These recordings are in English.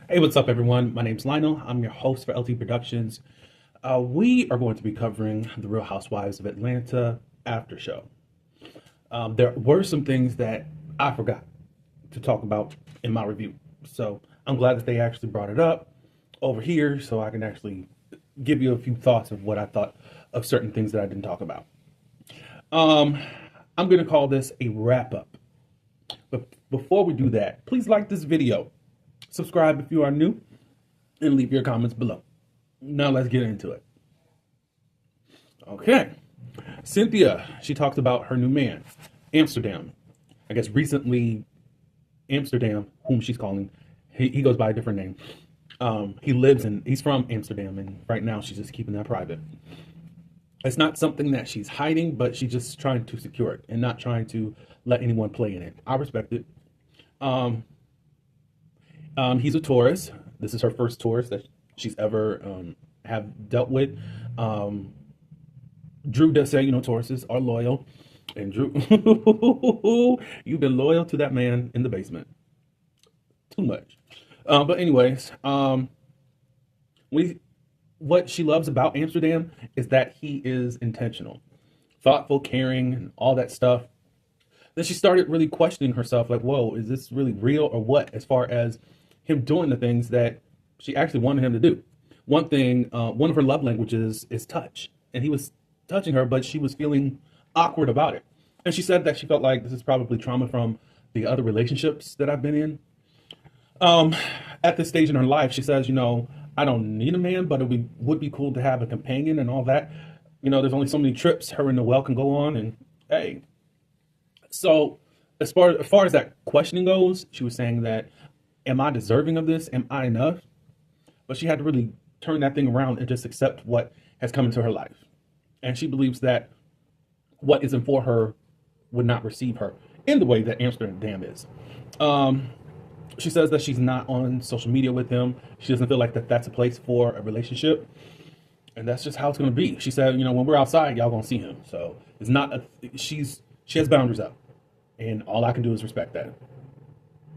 Hey, what's up, everyone? My name's Lionel. I'm your host for LT Productions. We are going to be covering the Real Housewives of Atlanta after show. There were some things that I forgot to talk about in my review. So I'm glad that they actually brought it up over here so I can actually give you a few thoughts of what I thought of certain things that I didn't talk about. Um, I'm going to call this a wrap up. But before we do that, please like this video, subscribe if you are new, and leave your comments below. Now let's get into it. Okay. Cynthia, she talked about her new man, Amsterdam. I guess recently, Amsterdam, whom she's calling, he goes by a different name. He's from Amsterdam, and right now she's just keeping that private. It's not something that she's hiding, but she's just trying to secure it and not trying to let anyone play in it. I respect it. He's a Taurus. This is her first Taurus that she's ever have dealt with. Drew does say, Tauruses are loyal, and Drew, you've been loyal to that man in the basement too much. But anyways, we what she loves about Amsterdam is that he is intentional, thoughtful, caring, and all that stuff. Then she started really questioning herself, like, whoa, is this really real or what? As far as him doing the things that she actually wanted him to do. One of her love languages is touch, and he was touching her, but she was feeling awkward about it. And she said that she felt like this is probably trauma from the other relationships that I've been in. At this stage in her life, she says, I don't need a man, but would be cool to have a companion and all that. There's only so many trips her and Noelle can go on, and hey. So as far as that questioning goes, she was saying that, am I deserving of this? Am I enough? But she had to really turn that thing around and just accept what has come into her life. And she believes that what isn't for her would not receive her in the way that Amsterdam is. She says that she's not on social media with him. She doesn't feel like that's a place for a relationship. And that's just how it's going to be. She said, when we're outside, y'all going to see him. So it's not, she has boundaries up. And all I can do is respect that.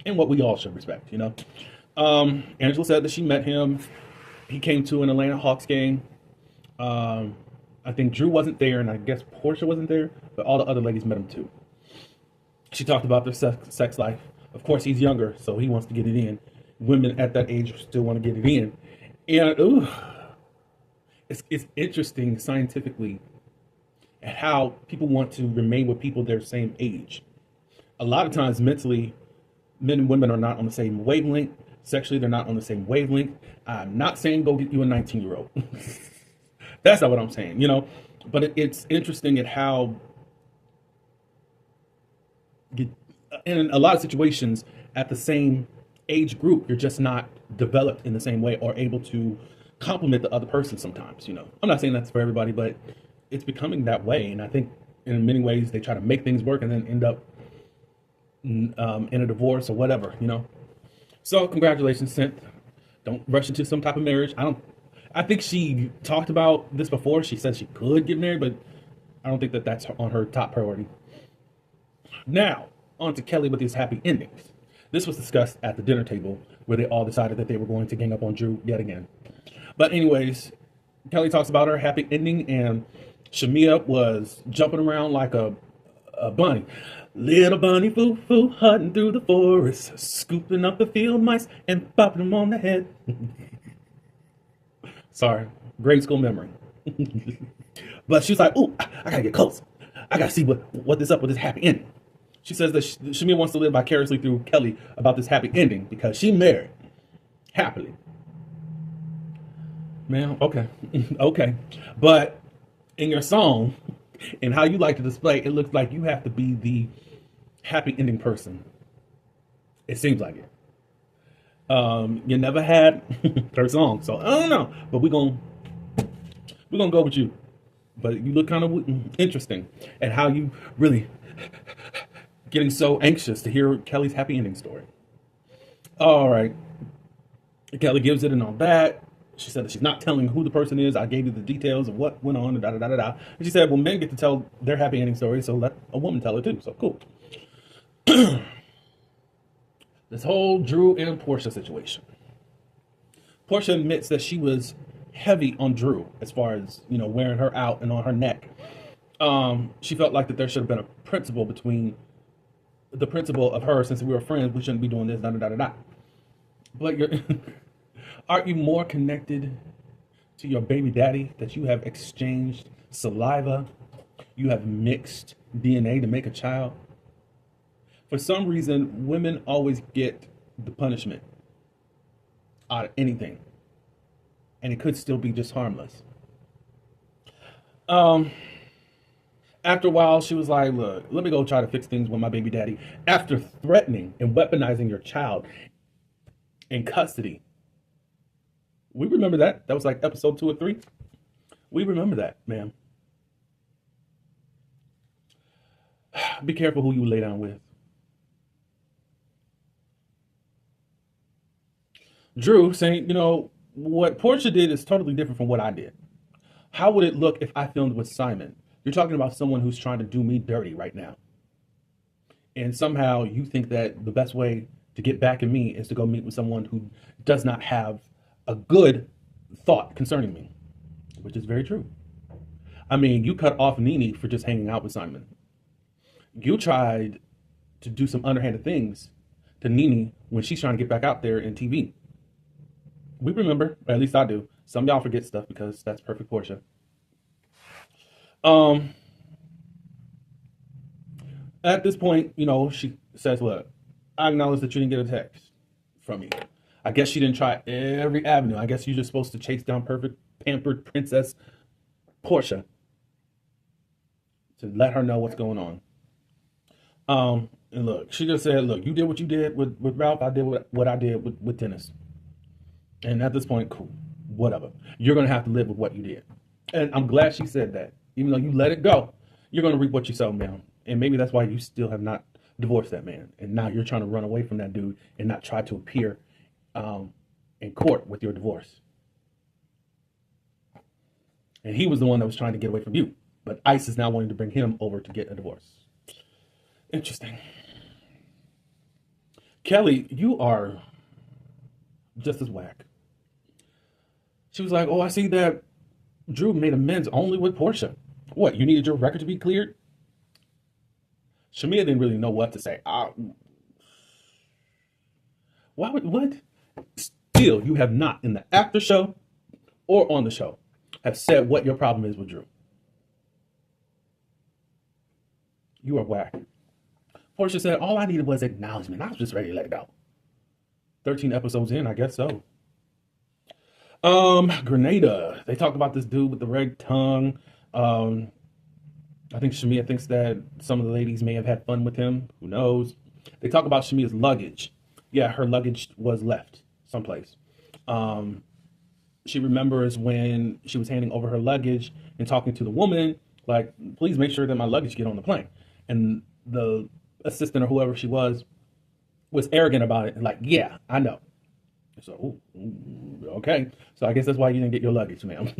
And what we all should respect, Angela said that she met him. He came to an Atlanta Hawks game. I think Drew wasn't there, and I guess Portia wasn't there, but all the other ladies met him too. She talked about their sex life. Of course, he's younger, so he wants to get it in. Women at that age still want to get it in. And it's interesting scientifically at how people want to remain with people their same age. A lot of times, mentally, men and women are not on the same wavelength. Sexually, they're not on the same wavelength. I'm not saying go get you a 19-year-old. That's not what I'm saying, But it's interesting at how, in a lot of situations, at the same age group, you're just not developed in the same way or able to compliment the other person sometimes, I'm not saying that's for everybody, but it's becoming that way. And I think in many ways they try to make things work and then end up in a divorce or whatever, So congratulations, Cynth. Don't rush into some type of marriage. I think she talked about this before. She said she could get married, but I don't think that that's on her top priority. Now, on to Kelly with these happy endings. This was discussed at the dinner table where they all decided that they were going to gang up on Drew yet again. But anyways, Kelly talks about her happy ending, and Shamia was jumping around like a bunny. Little bunny foo-foo, hunting through the forest, scooping up the field mice and popping them on the head. Sorry, grade school memory. But she was like, "Ooh, I gotta get close. I gotta see what is up with this happy ending." She says that Shamia wants to live vicariously through Kelly about this happy ending because she married happily. Man, okay, okay. But in your song and how you like to display, it looks like you have to be the happy ending person. It seems like it. You never had her song, so I don't know. But we're gonna go with you. But you look kind of interesting at how you really getting so anxious to hear Kelly's happy ending story. All right, Kelly gives it and all that. She said that she's not telling who the person is. I gave you the details of what went on, and da da da da da. And she said, well, men get to tell their happy ending story, so let a woman tell it too. So cool. This whole Drew and Portia situation. Portia admits that she was heavy on Drew as far as, wearing her out and on her neck. She felt like that there should have been a principle between the principle of her, since we were friends, we shouldn't be doing this, da da da da da. But aren't you more connected to your baby daddy that you have exchanged saliva, you have mixed DNA to make a child? For some reason, women always get the punishment out of anything, and it could still be just harmless. After a while, she was like, look, let me go try to fix things with my baby daddy. After threatening and weaponizing your child in custody. We remember that. That was like episode 2 or 3. We remember that, ma'am. Be careful who you lay down with. Drew saying, what Portia did is totally different from what I did. How would it look if I filmed with Simon? You're talking about someone who's trying to do me dirty right now. And somehow you think that the best way to get back at me is to go meet with someone who does not have a good thought concerning me, which is very true. I mean, you cut off Nene for just hanging out with Simon. You tried to do some underhanded things to Nene when she's trying to get back out there in TV. We remember, or at least I do. Some of y'all forget stuff because that's perfect Portia. At this point, she says, look, I acknowledge that you didn't get a text from me. I guess she didn't try every avenue. I guess you're just supposed to chase down perfect, pampered princess Portia to let her know what's going on. And look, she just said, look, you did what you did with Ralph. I did what I did with Dennis. And at this point, cool, whatever. You're going to have to live with what you did. And I'm glad she said that. Even though you let it go, you're going to reap what you sow, man. And maybe that's why you still have not divorced that man. And now you're trying to run away from that dude and not try to appear in court with your divorce. And he was the one that was trying to get away from you. But ICE is now wanting to bring him over to get a divorce. Interesting. Kelly, you are just as whack. She was like, oh, I see that Drew made amends only with Portia. What, you needed your record to be cleared? Shamia didn't really know what to say. What? Still, you have not, in the after show or on the show, have said what your problem is with Drew. You are whack. Portia said, all I needed was acknowledgement. I was just ready to let it go. 13 episodes in, I guess so. Grenada. They talk about this dude with the red tongue. I think Shamia thinks that some of the ladies may have had fun with him. Who knows? They talk about Shamia's luggage. Yeah, her luggage was left someplace. She remembers when she was handing over her luggage and talking to the woman, like, please make sure that my luggage get on the plane. And the assistant or whoever she was arrogant about it and like, yeah, I know. So, okay. So I guess that's why you didn't get your luggage, ma'am.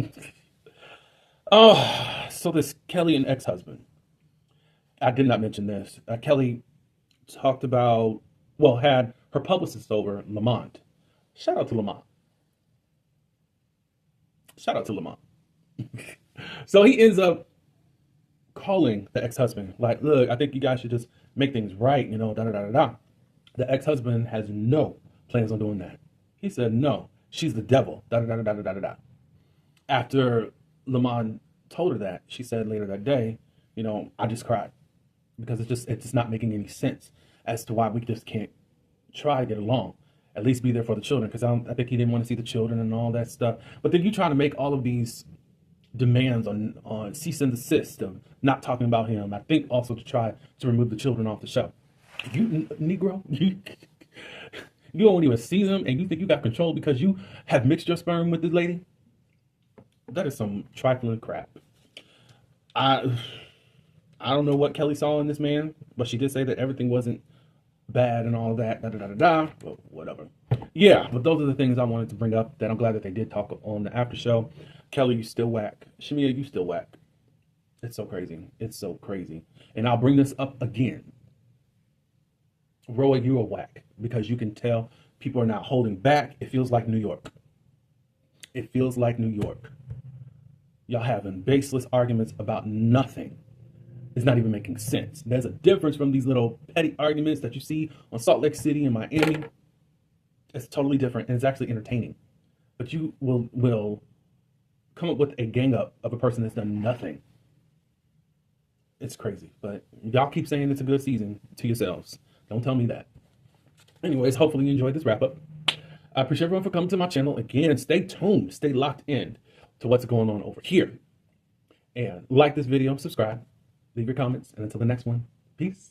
So this Kelly and ex-husband. I did not mention this. Kelly talked about, had her publicist over, Lamont. Shout out to Lamont. So he ends up calling the ex-husband, like, look, I think you guys should just make things right, da da da da da. The ex-husband has no plans on doing that. He said, no, she's the devil, da da da da da da da. After Lamont told her that, she said later that day, I just cried because it's just not making any sense as to why we just can't try to get along. At least be there for the children, because I think he didn't want to see the children and all that stuff. But then you try to make all of these demands on cease and desist of not talking about him. I think also to try to remove the children off the show. You Negro, you don't even see them, and you think you got control because you have mixed your sperm with this lady? That is some trifling crap. I don't know what Kelly saw in this man, but she did say that everything wasn't bad and all that, da da da da da. But whatever. Yeah, but those are the things I wanted to bring up. That I'm glad that they did talk on the after show. Kelly, you still whack. Shamia, you still whack. It's so crazy. It's so crazy. And I'll bring this up again. Roy, you are whack because you can tell people are not holding back. It feels like New York. It feels like New York. Y'all having baseless arguments about nothing. It's not even making sense. There's a difference from these little petty arguments that you see on Salt Lake City and Miami. It's totally different, and it's actually entertaining. But you will come up with a gang up of a person that's done nothing. It's crazy. But y'all keep saying it's a good season to yourselves. Don't tell me that. Anyways, hopefully you enjoyed this wrap up. I appreciate everyone for coming to my channel. Again, stay tuned, stay locked in to what's going on over here. And like this video, subscribe, leave your comments, and until the next one, peace.